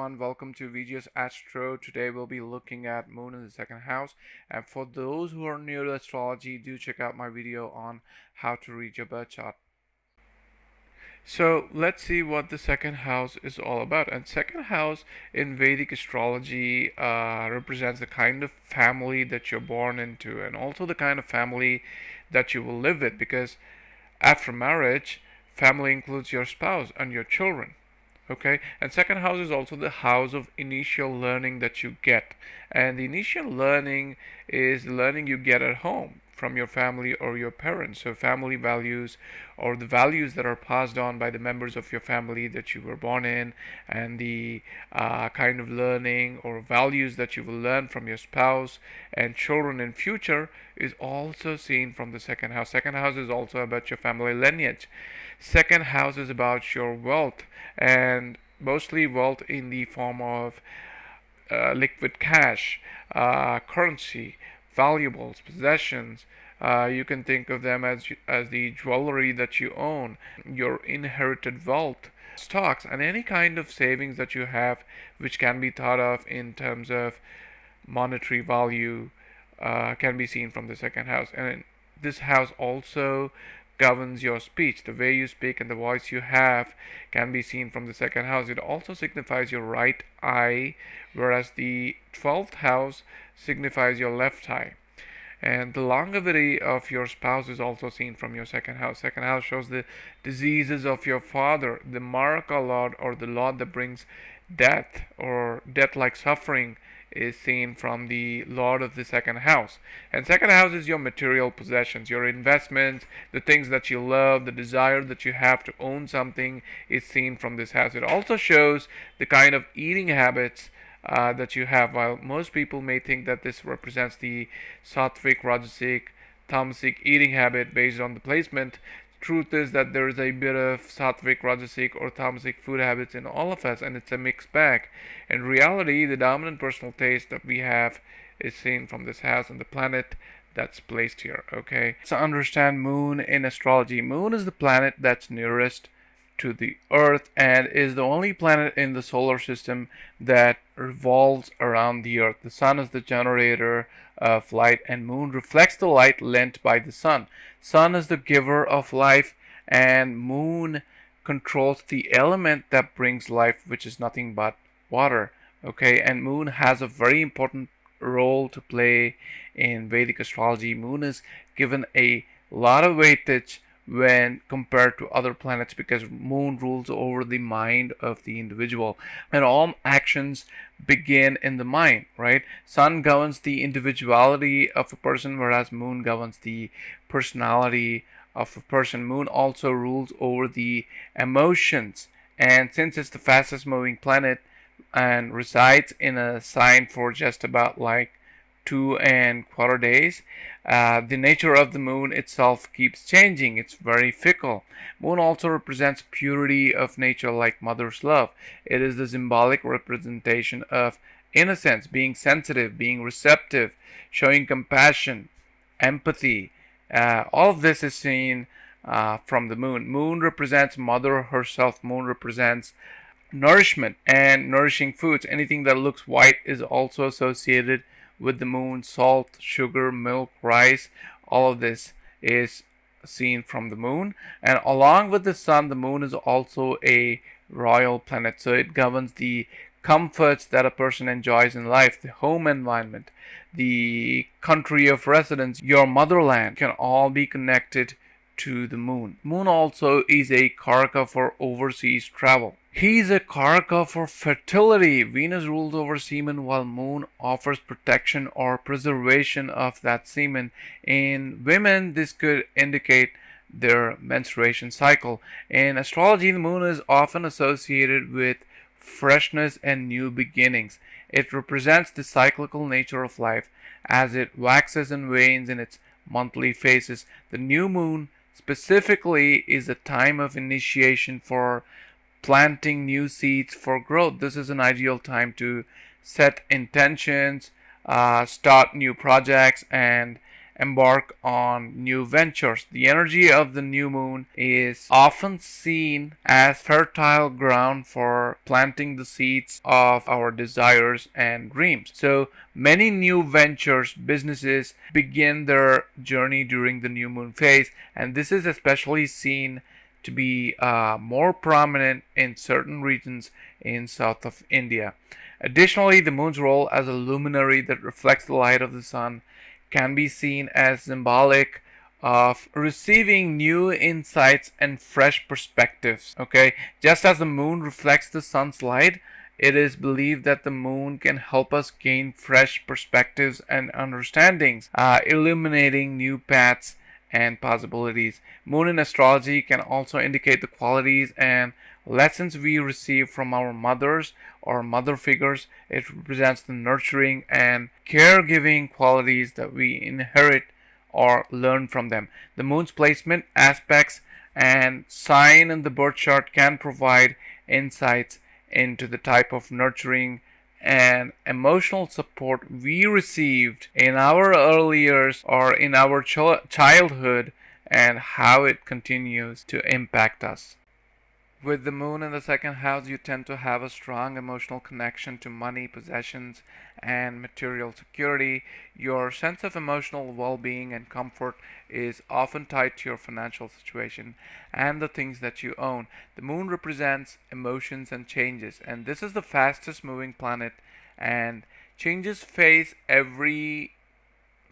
everyone, welcome to VGS Astro. Today we'll be looking at Moon in the second house. And for those who are new to astrology, do check out my video on how to read your birth chart. So let's see what the second house is all about. And second house in Vedic astrology represents the kind of family that you're born into, and also the kind of family that you will live with, because after marriage, family includes your spouse and your children. Okay, and second house is also the house of initial learning that you get, and the initial learning is the learning you get at home from your family or your parents. So family values, or the values that are passed on by the members of your family that you were born in, and the kind of learning or values that you will learn from your spouse and children in future is also seen from the second house. Second house is also about your family lineage. Second house is about your wealth, and mostly wealth in the form of liquid cash, currency, valuables, possessions. You can think of them as the jewelry that you own, your inherited wealth, stocks, and any kind of savings that you have, which can be thought of in terms of monetary value, can be seen from the second house. And this house also governs your speech. The way you speak and the voice you have can be seen from the second house. It also signifies your right eye, whereas the 12th house signifies your left eye. And the longevity of your spouse is also seen from your second house. Second house shows the diseases of your father, the Maraka Lord, or the Lord that brings death or death-like suffering, is seen from the Lord of the second house. And second house is your material possessions, your investments, the things that you love, the desire that you have to own something is seen from this house. It also shows the kind of eating habits that you have. While most people may think that this represents the sattvic, rajasic, tamasic eating habit based on the placement, truth is that there is a bit of sattvic, rajasic, or tamasic food habits in all of us, and it's a mixed bag. In reality, the dominant personal taste that we have is seen from this house and the planet that's placed here. Okay, so understand Moon in astrology. Moon is the planet that's nearest to the Earth and is the only planet in the solar system that revolves around the Earth. The Sun is the generator of light, and Moon reflects the light lent by the Sun. Sun is the giver of life, and Moon controls the element that brings life, which is nothing but water. Okay, and Moon has a very important role to play in Vedic astrology. Moon is given a lot of weightage when compared to other planets, because Moon rules over the mind of the individual, and all actions begin in the mind, right? Sun governs the individuality of a person, whereas Moon governs the personality of a person. Moon also rules over the emotions, and since it's the fastest moving planet and resides in a sign for just about like 2.25 days, the nature of the Moon itself keeps changing. It's very fickle. Moon also represents purity of nature, like mother's love. It is the symbolic representation of innocence, being sensitive, being receptive, showing compassion, empathy. All of this is seen from the Moon. Moon represents mother herself. Moon represents nourishment and nourishing foods. Anything that looks white is also associated with the Moon. Salt, sugar, milk, rice, all of this is seen from the Moon. And along with the Sun, the Moon is also a royal planet, so it governs the comforts that a person enjoys in life. The home environment, the country of residence, your motherland, can all be connected to the Moon. Moon also is a karaka for overseas travel. He's a karaka for fertility. Venus rules over semen, while Moon offers protection or preservation of that semen. In women, this could indicate their menstruation cycle. In astrology, the Moon is often associated with freshness and new beginnings. It represents the cyclical nature of life as it waxes and wanes in its monthly phases. The new Moon specifically is a time of initiation for planting new seeds for growth. This is an ideal time to set intentions, start new projects, and embark on new ventures. The energy of the new moon is often seen as fertile ground for planting the seeds of our desires and dreams. So many new ventures, businesses begin their journey during the new moon phase, and this is especially seen to be more prominent in certain regions in south of India. Additionally, the moon's role as a luminary that reflects the light of the sun can be seen as symbolic of receiving new insights and fresh perspectives. Okay, just as the moon reflects the sun's light, it is believed that the moon can help us gain fresh perspectives and understandings, illuminating new paths and possibilities. Moon in astrology can also indicate the qualities and lessons we receive from our mothers or mother figures. It represents the nurturing and caregiving qualities that we inherit or learn from them. The moon's placement, aspects, and sign in the birth chart can provide insights into the type of nurturing and emotional support we received in our early years or in our childhood, and how it continues to impact us. With the moon in the second house, you tend to have a strong emotional connection to money, possessions, and material security. Your sense of emotional well being and comfort is often tied to your financial situation and the things that you own. The moon represents emotions and changes, and this is the fastest moving planet, and changes phase every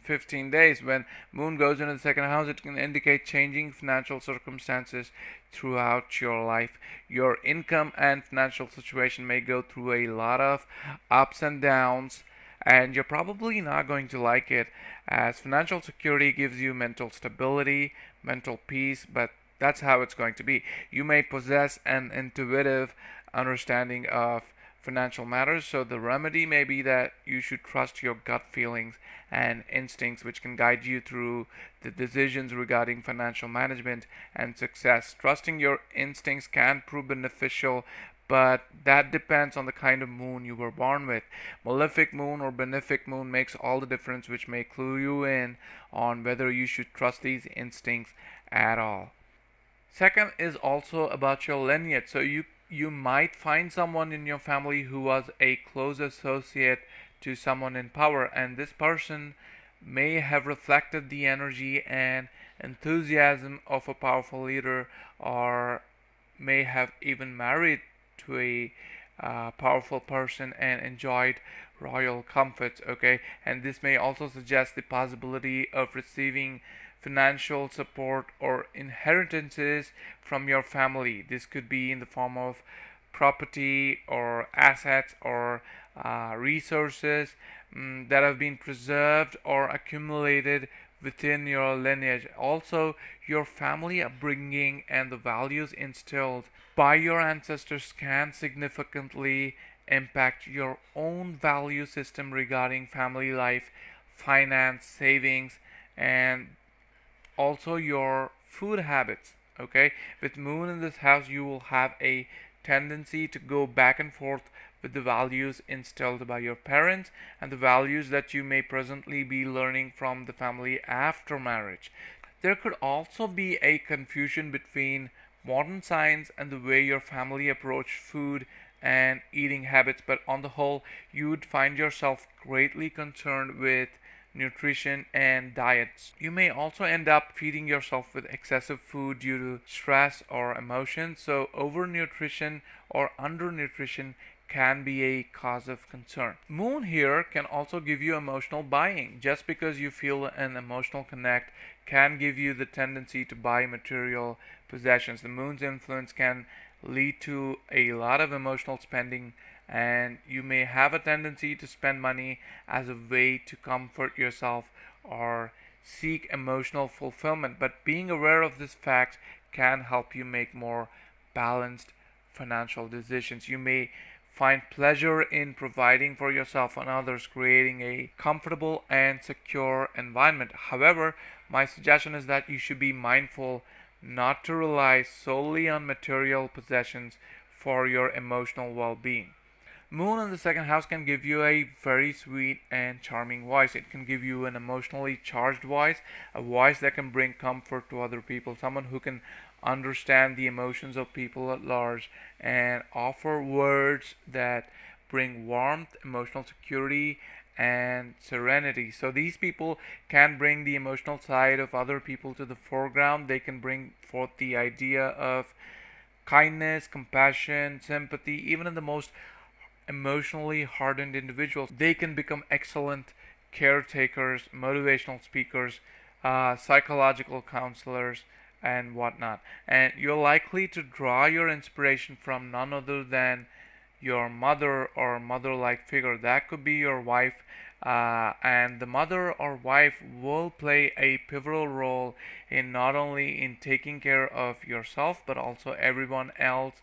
15 days. When moon goes into the second house, it can indicate changing financial circumstances throughout your life. Your income and financial situation may go through a lot of ups and downs, and you're probably not going to like it, as financial security gives you mental stability, mental peace, but that's how it's going to be. You may possess an intuitive understanding of financial matters, so the remedy may be that you should trust your gut feelings and instincts, which can guide you through the decisions regarding financial management and success. Trusting your instincts can prove beneficial, but that depends on the kind of moon you were born with. Malefic moon or benefic moon makes all the difference, which may clue you in on whether you should trust these instincts at all. Second is also about your lineage. So you might find someone in your family who was a close associate to someone in power, and this person may have reflected the energy and enthusiasm of a powerful leader, or may have even married to a powerful person and enjoyed royal comforts. Okay, and this may also suggest the possibility of receiving financial support or inheritances from your family. This could be in the form of property or assets or resources that have been preserved or accumulated within your lineage. Also, your family upbringing and the values instilled by your ancestors can significantly impact your own value system regarding family life, finance, savings, and also your food habits. Okay, with moon in this house, you will have a tendency to go back and forth with the values instilled by your parents and the values that you may presently be learning from the family after marriage. There could also be a confusion between modern science and the way your family approach food and eating habits, but on the whole, you would find yourself greatly concerned with nutrition and diets. You may also end up feeding yourself with excessive food due to stress or emotion, so overnutrition or undernutrition can be a cause of concern. Moon here can also give you emotional buying. Just because you feel an emotional connect can give you the tendency to buy material possessions. The moon's influence can lead to a lot of emotional spending, and you may have a tendency to spend money as a way to comfort yourself or seek emotional fulfillment. But being aware of this fact can help you make more balanced financial decisions. You may find pleasure in providing for yourself and others, creating a comfortable and secure environment. However, my suggestion is that you should be mindful not to rely solely on material possessions for your emotional well being. Moon in the second house can give you a very sweet and charming voice. It can give you an emotionally charged voice, a voice that can bring comfort to other people, someone who can understand the emotions of people at large and offer words that bring warmth, emotional security, and serenity. So these people can bring the emotional side of other people to the foreground. They can bring forth the idea of kindness, compassion, sympathy, even in the most emotionally hardened individuals. They can become excellent caretakers, motivational speakers, psychological counselors, and whatnot. And you're likely to draw your inspiration from none other than your mother or mother like figure. That could be your wife, and the mother or wife will play a pivotal role in not only in taking care of yourself but also everyone else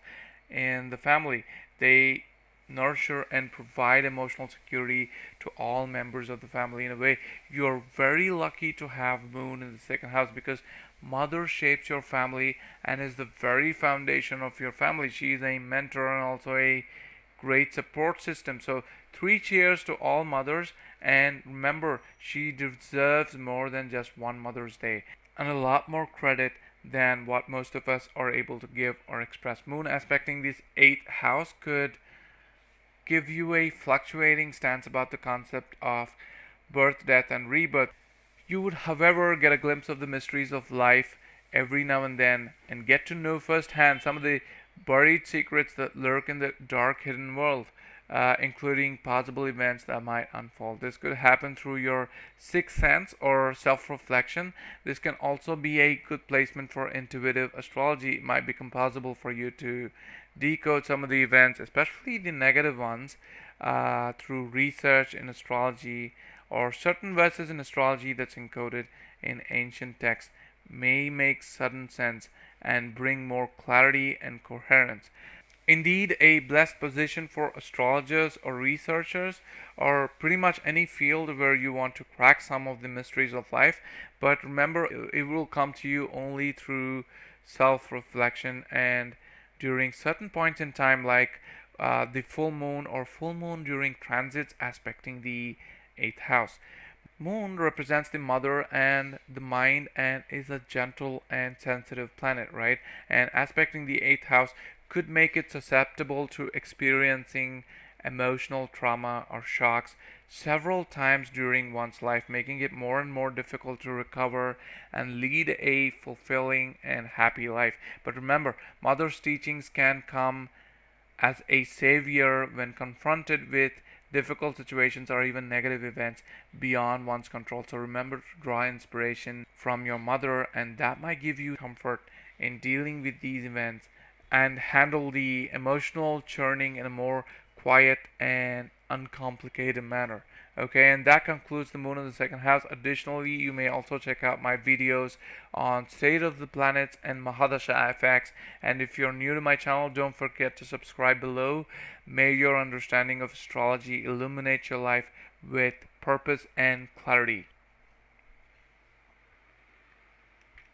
in the family. They nurture and provide emotional security to all members of the family. In a way, you're very lucky to have Moon in the second house because Mother shapes your family and is the very foundation of your family. She is a mentor and also a great support system. So, three cheers to all mothers, and remember, she deserves more than just one Mother's Day and a lot more credit than what most of us are able to give or express. Moon aspecting this eighth house could give you a fluctuating stance about the concept of birth, death, and rebirth. You would, however, get a glimpse of the mysteries of life every now and then and get to know firsthand some of the buried secrets that lurk in the dark, hidden world, including possible events that might unfold. This could happen through your sixth sense or self reflection. This can also be a good placement for intuitive astrology. It might become possible for you to decode some of the events, especially the negative ones, through research in astrology or certain verses in astrology that's encoded in ancient texts may make sudden sense and bring more clarity and coherence. Indeed, a blessed position for astrologers or researchers, or pretty much any field where you want to crack some of the mysteries of life. But remember, it will come to you only through self reflection and during certain points in time, like the full moon or full moon during transits aspecting the eighth house. Moon represents the mother and the mind and is a gentle and sensitive planet, right? And aspecting the eighth house could make it susceptible to experiencing emotional trauma or shocks several times during one's life, making it more and more difficult to recover and lead a fulfilling and happy life. But remember, Mother's teachings can come as a savior when confronted with difficult situations or even negative events beyond one's control. So remember to draw inspiration from your mother, and that might give you comfort in dealing with these events and handle the emotional churning in a more quiet and uncomplicated manner. Okay, and that concludes the moon in the second house. Additionally, you may also check out my videos on state of the planets and Mahadasha effects. And if you're new to my channel, don't forget to subscribe below. May your understanding of astrology illuminate your life with purpose and clarity.